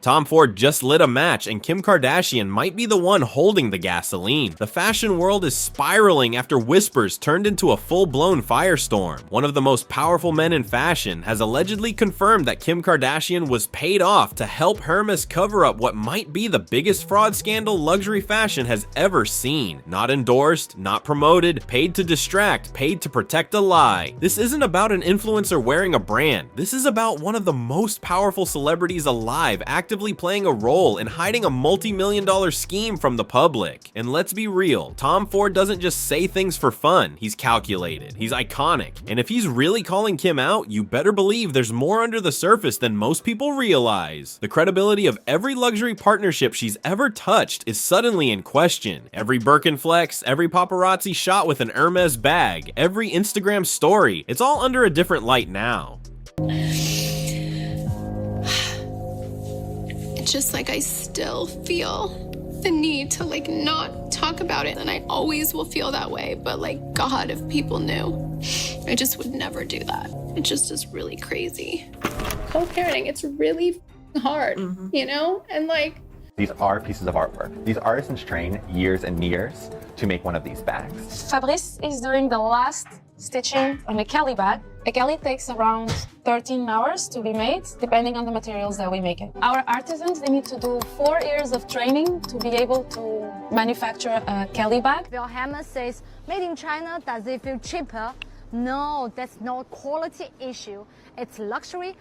Tom Ford just lit a match, and Kim Kardashian might be the one holding the gasoline. The fashion world is spiraling after whispers turned into a full-blown firestorm. One of the most powerful men in fashion has allegedly confirmed that Kim Kardashian was paid off to help Hermes cover up what might be the biggest fraud scandal luxury fashion has ever seen. Not endorsed, not promoted, paid to distract, paid to protect a lie. This isn't about an influencer wearing a brand. This is about one of the most powerful celebrities alive actively playing a role in hiding a multi-million-dollar scheme from the public. And let's be real, Tom Ford doesn't just say things for fun. He's calculated, he's iconic, and if he's really calling Kim out, you better believe there's more under the surface than most people realize. The credibility of every luxury partnership she's ever touched is suddenly in question. Every Birkin flex, every paparazzi shot with an Hermes bag, every Instagram story, it's all under a different light now. It's just like I still feel the need to not talk about it, and I always will feel that way, but God, if people knew, I just would never do that. It just is really crazy. Co-parenting, it's really hard, you know? And these are pieces of artwork. These artisans train years and years to make one of these bags. Fabrice is doing the last stitching on a Kelly bag. A Kelly takes around 13 hours to be made, depending on the materials that we make it. Our artisans, they need to do 4 years of training to be able to manufacture a Kelly bag. Bill Hermes says, made in China, does it feel cheaper? No, that's not a quality issue. It's luxury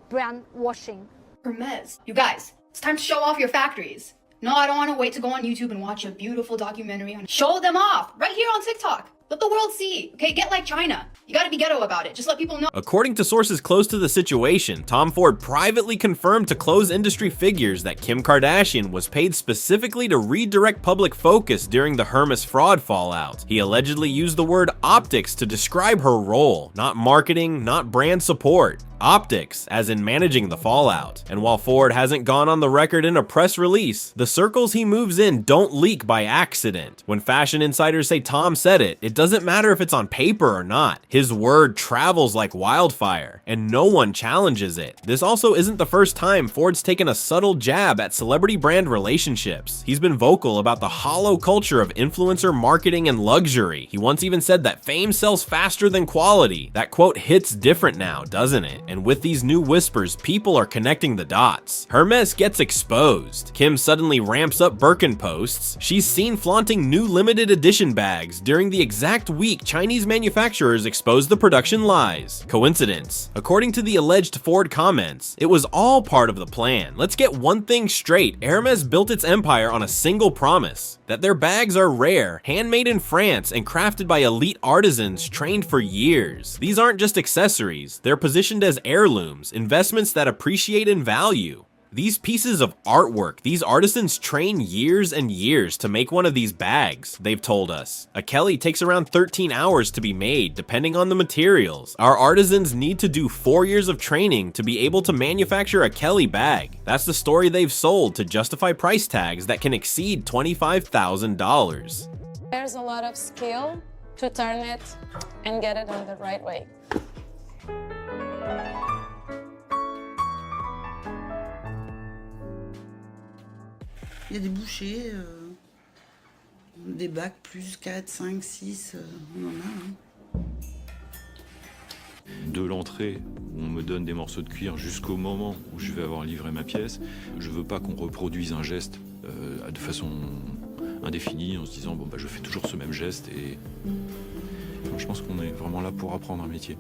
brand washing. Hermes, you guys, it's time to show off your factories. No, I don't want to wait to go on YouTube and watch a beautiful documentary on. Show them off right here on TikTok. Let the world see. Okay, get like China. You gotta be ghetto about it. Just let people know. According to sources close to the situation, Tom Ford privately confirmed to close industry figures that Kim Kardashian was paid specifically to redirect public focus during the Hermes fraud fallout. He allegedly used the word optics to describe her role, not marketing, not brand support. Optics, as in managing the fallout. And while Ford hasn't gone on the record in a press release, the circles he moves in don't leak by accident. When fashion insiders say Tom said it, it doesn't matter if it's on paper or not. His word travels like wildfire, and no one challenges it. This also isn't the first time Ford's taken a subtle jab at celebrity brand relationships. He's been vocal about the hollow culture of influencer marketing and luxury. He once even said that fame sells faster than quality. That quote hits different now, doesn't it? And with these new whispers, people are connecting the dots. Hermes gets exposed. Kim suddenly ramps up Birkin posts. She's seen flaunting new limited edition bags during the exact week Chinese manufacturers exposed the production lies. Coincidence? According to the alleged Ford comments, it was all part of the plan. Let's get one thing straight. Hermes built its empire on a single promise: that their bags are rare, handmade in France, and crafted by elite artisans trained for years. These aren't just accessories, they're positioned as heirlooms, investments that appreciate in value. These pieces of artwork, these artisans train years and years to make one of these bags, they've told us. A Kelly takes around 13 hours to be made, depending on the materials. Our artisans need to do 4 years of training to be able to manufacture a Kelly bag. That's the story they've sold to justify price tags that can exceed $25,000. There's a lot of skill to turn it and get it on the right way. Il y a des bouchées, des bacs plus 4, 5, 6, on en a. Hein. De l'entrée où on me donne des morceaux de cuir jusqu'au moment où je vais avoir livré ma pièce, je veux pas qu'on reproduise un geste de façon indéfinie en se disant bon bah je fais toujours ce même geste et je pense qu'on est vraiment là pour apprendre un métier.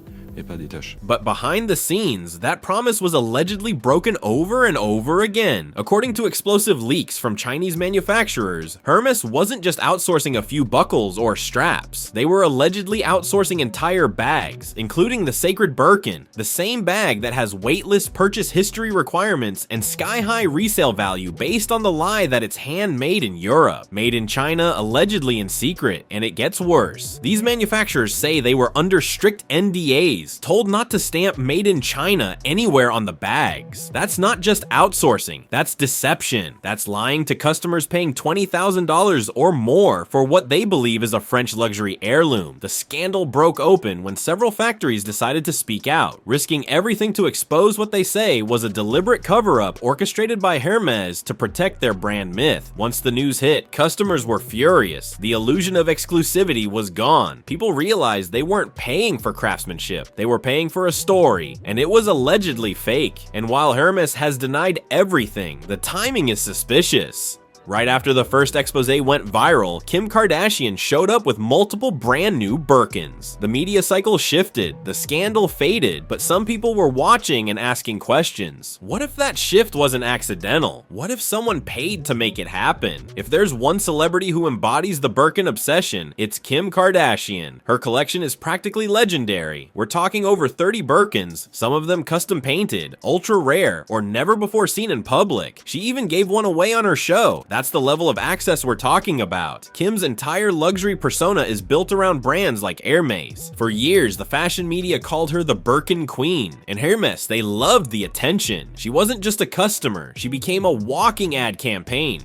But behind the scenes, that promise was allegedly broken over and over again. According to explosive leaks from Chinese manufacturers, Hermes wasn't just outsourcing a few buckles or straps. They were allegedly outsourcing entire bags, including the sacred Birkin, the same bag that has waitlist purchase history requirements and sky-high resale value based on the lie that it's handmade in Europe, made in China allegedly in secret, and it gets worse. These manufacturers say they were under strict NDAs employees, told not to stamp "Made in China" anywhere on the bags. That's not just outsourcing, that's deception. That's lying to customers paying $20,000 or more for what they believe is a French luxury heirloom. The scandal broke open when several factories decided to speak out, risking everything to expose what they say was a deliberate cover-up orchestrated by Hermes to protect their brand myth. Once the news hit, customers were furious. The illusion of exclusivity was gone. People realized they weren't paying for craftsmanship, they were paying for a story, and it was allegedly fake. And while Hermes has denied everything, the timing is suspicious. Right after the first expose went viral, Kim Kardashian showed up with multiple brand new Birkins. The media cycle shifted, the scandal faded, but some people were watching and asking questions. What if that shift wasn't accidental? What if someone paid to make it happen? If there's one celebrity who embodies the Birkin obsession, it's Kim Kardashian. Her collection is practically legendary. We're talking over 30 Birkins, some of them custom painted, ultra rare, or never before seen in public. She even gave one away on her show. That's the level of access we're talking about. Kim's entire luxury persona is built around brands like Hermes. For years, the fashion media called her the Birkin Queen, and Hermes, they loved the attention. She wasn't just a customer, she became a walking ad campaign.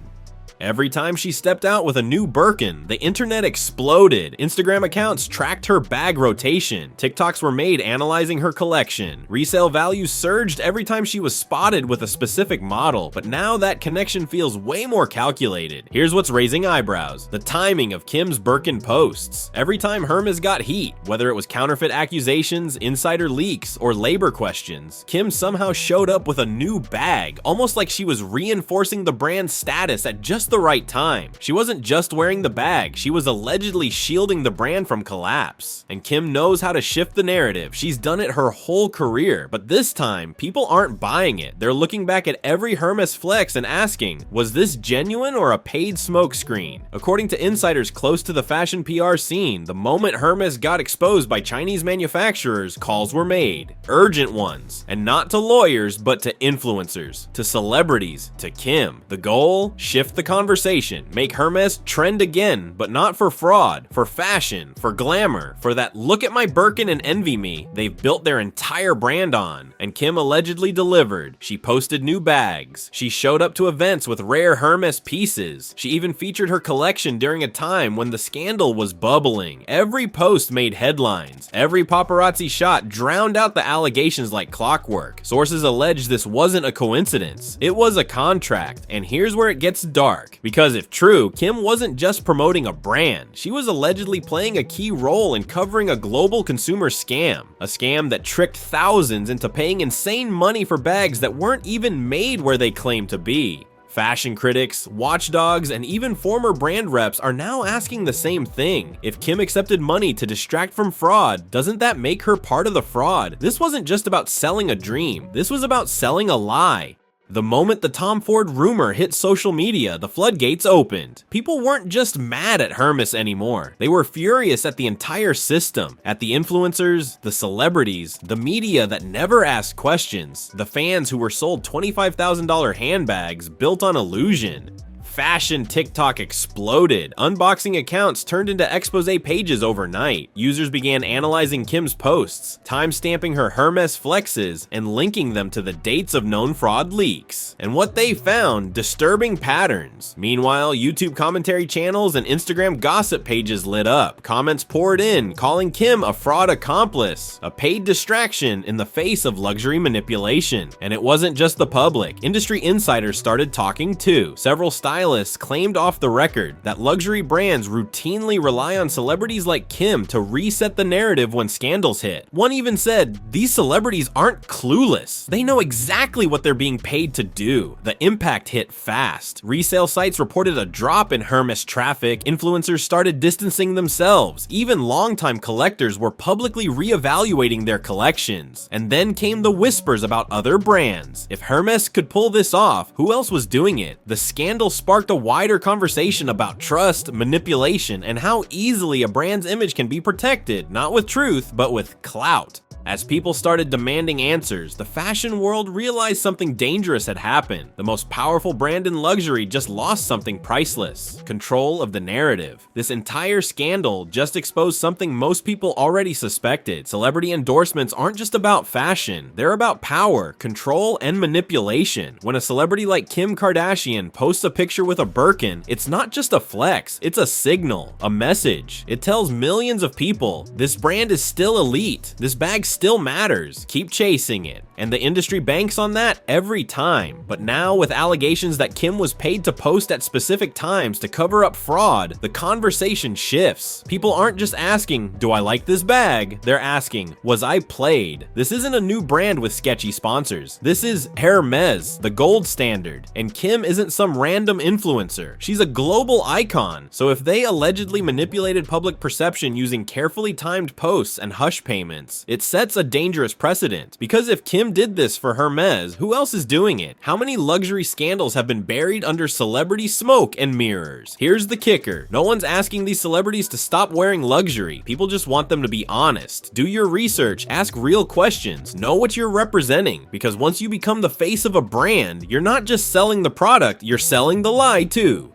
Every time she stepped out with a new Birkin, the internet exploded. Instagram accounts tracked her bag rotation. TikToks were made analyzing her collection. Resale values surged every time she was spotted with a specific model, but now that connection feels way more calculated. Here's what's raising eyebrows: the timing of Kim's Birkin posts. Every time Hermes got heat, whether it was counterfeit accusations, insider leaks, or labor questions, Kim somehow showed up with a new bag, almost like she was reinforcing the brand's status at just the right time. She wasn't just wearing the bag, she was allegedly shielding the brand from collapse. And Kim knows how to shift the narrative. She's done it her whole career, but this time, people aren't buying it. They're looking back at every Hermes flex and asking, was this genuine or a paid smokescreen? According to insiders close to the fashion PR scene, the moment Hermes got exposed by Chinese manufacturers, calls were made. Urgent ones. And not to lawyers, but to influencers, to celebrities, to Kim. The goal? Shift the conversation, make Hermes trend again, but not for fraud, for fashion, for glamour, for that "look at my Birkin and envy me" they've built their entire brand on. And Kim allegedly delivered. She posted new bags. She showed up to events with rare Hermes pieces. She even featured her collection during a time when the scandal was bubbling. Every post made headlines. Every paparazzi shot drowned out the allegations like clockwork. Sources allege this wasn't a coincidence. It was a contract. And here's where it gets dark. Because if true, Kim wasn't just promoting a brand, she was allegedly playing a key role in covering a global consumer scam. A scam that tricked thousands into paying insane money for bags that weren't even made where they claimed to be. Fashion critics, watchdogs, and even former brand reps are now asking the same thing. If Kim accepted money to distract from fraud, doesn't that make her part of the fraud? This wasn't just about selling a dream, this was about selling a lie. The moment the Tom Ford rumor hit social media, the floodgates opened. People weren't just mad at Hermes anymore. They were furious at the entire system, at the influencers, the celebrities, the media that never asked questions, the fans who were sold $25,000 handbags built on illusion. Fashion TikTok exploded. Unboxing accounts turned into expose pages overnight. Users began analyzing Kim's posts, time-stamping her Hermes flexes, and linking them to the dates of known fraud leaks. And what they found? Disturbing patterns. Meanwhile, YouTube commentary channels and Instagram gossip pages lit up. Comments poured in, calling Kim a fraud accomplice, a paid distraction in the face of luxury manipulation. And it wasn't just the public. Industry insiders started talking too. Several stylists claimed off the record that luxury brands routinely rely on celebrities like Kim to reset the narrative when scandals hit. One even said, these celebrities aren't clueless. They know exactly what they're being paid to do. The impact hit fast. Resale sites reported a drop in Hermes traffic. Influencers started distancing themselves. Even longtime collectors were publicly reevaluating their collections. And then came the whispers about other brands. If Hermes could pull this off, who else was doing it? The scandal sparked a wider conversation about trust, manipulation, and how easily a brand's image can be protected, not with truth, but with clout. As people started demanding answers, the fashion world realized something dangerous had happened. The most powerful brand in luxury just lost something priceless: control of the narrative. This entire scandal just exposed something most people already suspected. Celebrity endorsements aren't just about fashion, they're about power, control, and manipulation. When a celebrity like Kim Kardashian posts a picture with a Birkin, it's not just a flex, it's a signal, a message. It tells millions of people, this brand is still elite, this bag still matters, keep chasing it. And the industry banks on that every time. But now, with allegations that Kim was paid to post at specific times to cover up fraud, the conversation shifts. People aren't just asking, do I like this bag? They're asking, was I played? This isn't a new brand with sketchy sponsors. This is Hermès, the gold standard. And Kim isn't some random influencer. She's a global icon. So if they allegedly manipulated public perception using carefully timed posts and hush payments, it sets a dangerous precedent. Because if Kim did this for Hermes, who else is doing it? How many luxury scandals have been buried under celebrity smoke and mirrors? Here's the kicker. No one's asking these celebrities to stop wearing luxury. People just want them to be honest. Do your research, ask real questions, know what you're representing, because once you become the face of a brand, you're not just selling the product, you're selling the lie too.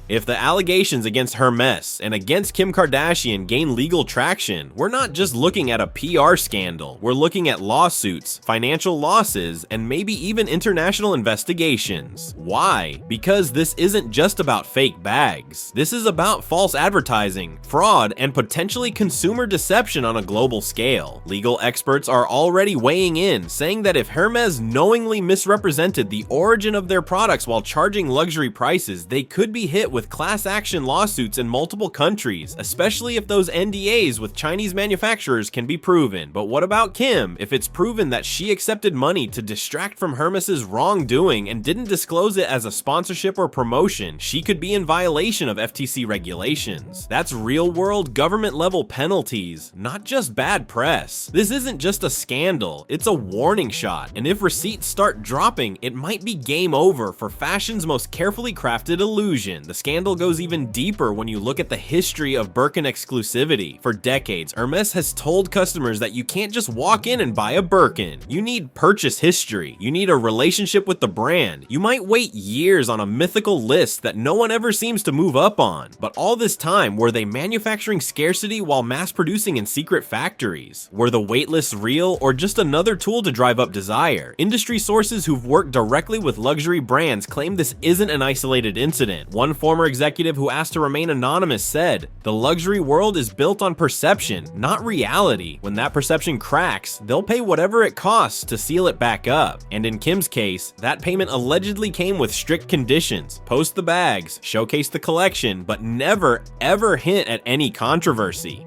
If the allegations against Hermes and against Kim Kardashian gain legal traction, we're not just looking at a PR scandal, we're looking at lawsuits, financial losses, and maybe even international investigations. Why? Because this isn't just about fake bags. This is about false advertising, fraud, and potentially consumer deception on a global scale. Legal experts are already weighing in, saying that if Hermes knowingly misrepresented the origin of their products while charging luxury prices, they could be hit with class action lawsuits in multiple countries, especially if those NDAs with Chinese manufacturers can be proven. But what about Kim? If it's proven that she accepted money to distract from Hermes's wrongdoing and didn't disclose it as a sponsorship or promotion, she could be in violation of FTC regulations. That's real-world government-level penalties, not just bad press. This isn't just a scandal, it's a warning shot, and if receipts start dropping, it might be game over for fashion's most carefully crafted illusion. The scandal goes even deeper when you look at the history of Birkin exclusivity. For decades, Hermes has told customers that you can't just walk in and buy a Birkin. You need purchase history. You need a relationship with the brand. You might wait years on a mythical list that no one ever seems to move up on. But all this time, were they manufacturing scarcity while mass producing in secret factories? Were the waitlists real or just another tool to drive up desire? Industry sources who've worked directly with luxury brands claim this isn't an isolated incident. One former executive who asked to remain anonymous said, "The luxury world is built on perception, not reality. When that perception cracks, they'll pay whatever it costs to seal it back up." And in Kim's case, that payment allegedly came with strict conditions: post the bags, showcase the collection, but never ever hint at any controversy.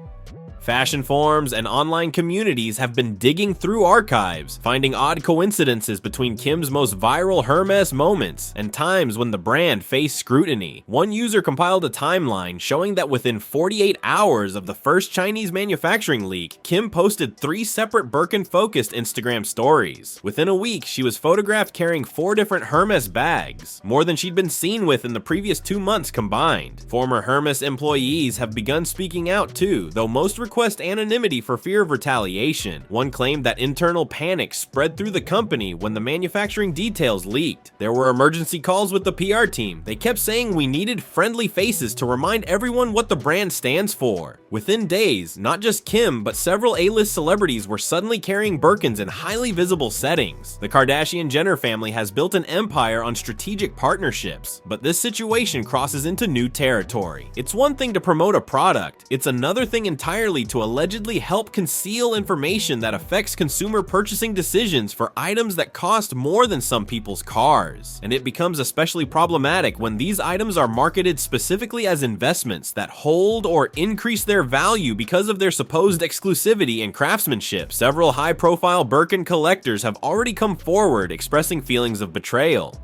Fashion forums and online communities have been digging through archives, finding odd coincidences between Kim's most viral Hermes moments and times when the brand faced scrutiny. One user compiled a timeline showing that within 48 hours of the first Chinese manufacturing leak, Kim posted 3 separate Birkin-focused Instagram stories. Within a week, she was photographed carrying 4 different Hermes bags, more than she'd been seen with in the previous 2 months combined. Former Hermes employees have begun speaking out too, though most request anonymity for fear of retaliation. One claimed that internal panic spread through the company when the manufacturing details leaked. There were emergency calls with the PR team. They kept saying we needed friendly faces to remind everyone what the brand stands for. Within days, not just Kim, but several A-list celebrities were suddenly carrying Birkins in highly visible settings. The Kardashian-Jenner family has built an empire on strategic partnerships, but this situation crosses into new territory. It's one thing to promote a product, it's another thing entirely to allegedly help conceal information that affects consumer purchasing decisions for items that cost more than some people's cars. And it becomes especially problematic when these items are marketed specifically as investments that hold or increase their value because of their supposed exclusivity and craftsmanship. Several high-profile Birkin collectors have already come forward expressing feelings of betrayal.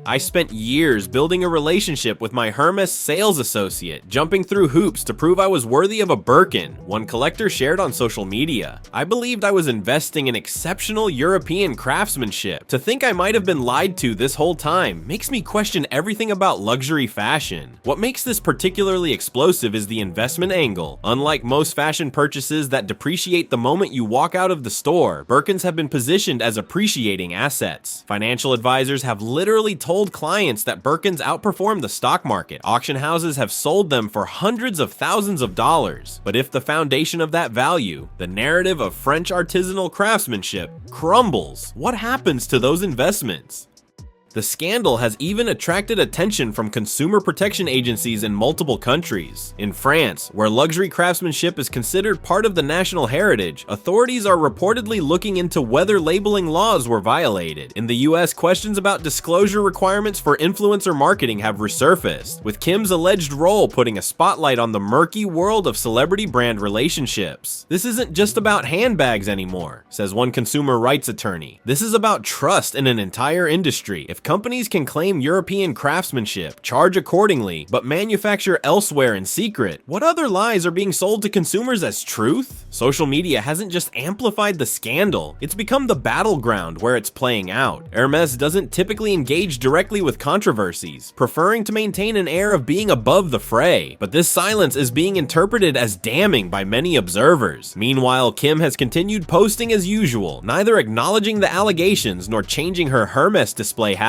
I spent years building a relationship with my Hermes sales associate, jumping through hoops to prove I was worthy of a Birkin, one collector shared on social media. I believed I was investing in exceptional European craftsmanship. To think I might have been lied to this whole time makes me question everything about luxury fashion. What makes this particularly explosive is the investment angle. Unlike most fashion purchases that depreciate the moment you walk out of the store, Birkins have been positioned as appreciating assets. Financial advisors have literally told clients that Birkins outperform the stock market. Auction houses have sold them for hundreds of thousands of dollars. But if the foundation of that value, the narrative of French artisanal craftsmanship, crumbles, what happens to those investments? The scandal has even attracted attention from consumer protection agencies in multiple countries. In France, where luxury craftsmanship is considered part of the national heritage, authorities are reportedly looking into whether labeling laws were violated. In the US, questions about disclosure requirements for influencer marketing have resurfaced, with Kim's alleged role putting a spotlight on the murky world of celebrity brand relationships. This isn't just about handbags anymore, says one consumer rights attorney. This is about trust in an entire industry. If companies can claim European craftsmanship, charge accordingly, but manufacture elsewhere in secret, what other lies are being sold to consumers as truth? Social media hasn't just amplified the scandal, it's become the battleground where it's playing out. Hermès doesn't typically engage directly with controversies, preferring to maintain an air of being above the fray, but this silence is being interpreted as damning by many observers. Meanwhile, Kim has continued posting as usual, neither acknowledging the allegations nor changing her Hermès display habits.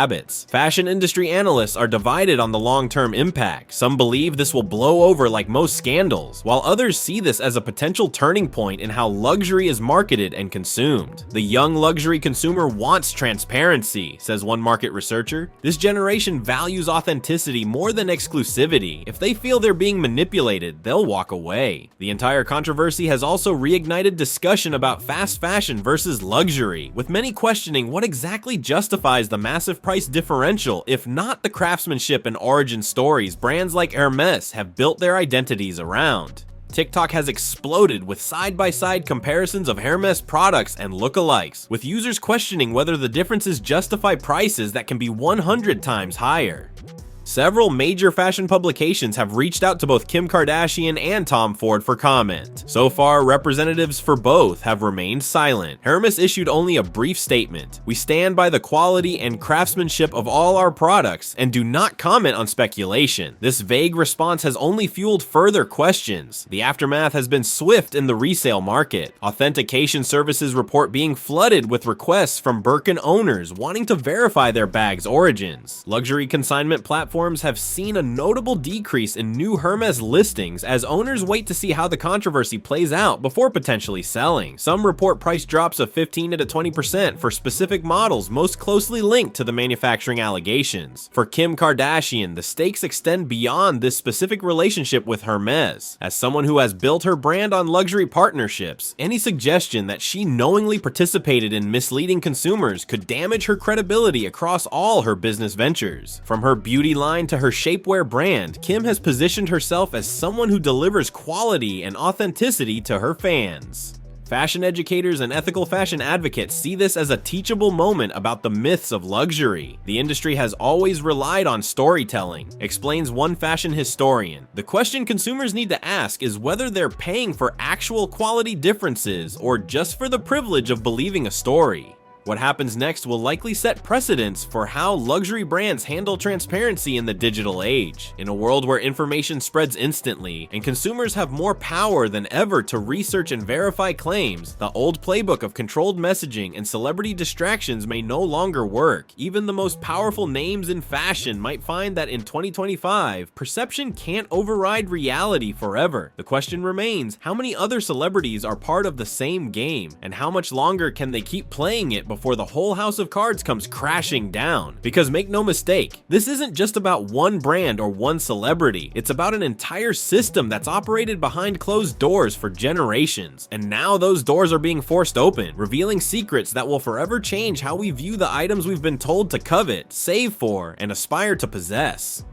Fashion industry analysts are divided on the long-term impact. Some believe this will blow over like most scandals, while others see this as a potential turning point in how luxury is marketed and consumed. The young luxury consumer wants transparency, says one market researcher. This generation values authenticity more than exclusivity. If they feel they're being manipulated, they'll walk away. The entire controversy has also reignited discussion about fast fashion versus luxury, with many questioning what exactly justifies the massive price differential, if not the craftsmanship and origin stories brands like Hermès have built their identities around. TikTok has exploded with side-by-side comparisons of Hermès products and lookalikes, with users questioning whether the differences justify prices that can be 100 times higher. Several major fashion publications have reached out to both Kim Kardashian and Tom Ford for comment. So far, representatives for both have remained silent. Hermes issued only a brief statement. "We stand by the quality and craftsmanship of all our products and do not comment on speculation." This vague response has only fueled further questions. The aftermath has been swift in the resale market. Authentication services report being flooded with requests from Birkin owners wanting to verify their bag's origins. Luxury consignment platforms have seen a notable decrease in new Hermes listings as owners wait to see how the controversy plays out before potentially selling. Some report price drops of 15 to 20% for specific models most closely linked to the manufacturing allegations. For Kim Kardashian, the stakes extend beyond this specific relationship with Hermes. As someone who has built her brand on luxury partnerships, any suggestion that she knowingly participated in misleading consumers could damage her credibility across all her business ventures. From her beauty line to her shapewear brand, Kim has positioned herself as someone who delivers quality and authenticity to her fans. Fashion educators and ethical fashion advocates see this as a teachable moment about the myths of luxury. The industry has always relied on storytelling, explains one fashion historian. The question consumers need to ask is whether they're paying for actual quality differences or just for the privilege of believing a story. What happens next will likely set precedents for how luxury brands handle transparency in the digital age. In a world where information spreads instantly and consumers have more power than ever to research and verify claims, the old playbook of controlled messaging and celebrity distractions may no longer work. Even the most powerful names in fashion might find that in 2025, perception can't override reality forever. The question remains, how many other celebrities are part of the same game, and how much longer can they keep playing it before the whole house of cards comes crashing down? Because make no mistake, this isn't just about one brand or one celebrity. It's about an entire system that's operated behind closed doors for generations. And now those doors are being forced open, revealing secrets that will forever change how we view the items we've been told to covet, save for, and aspire to possess.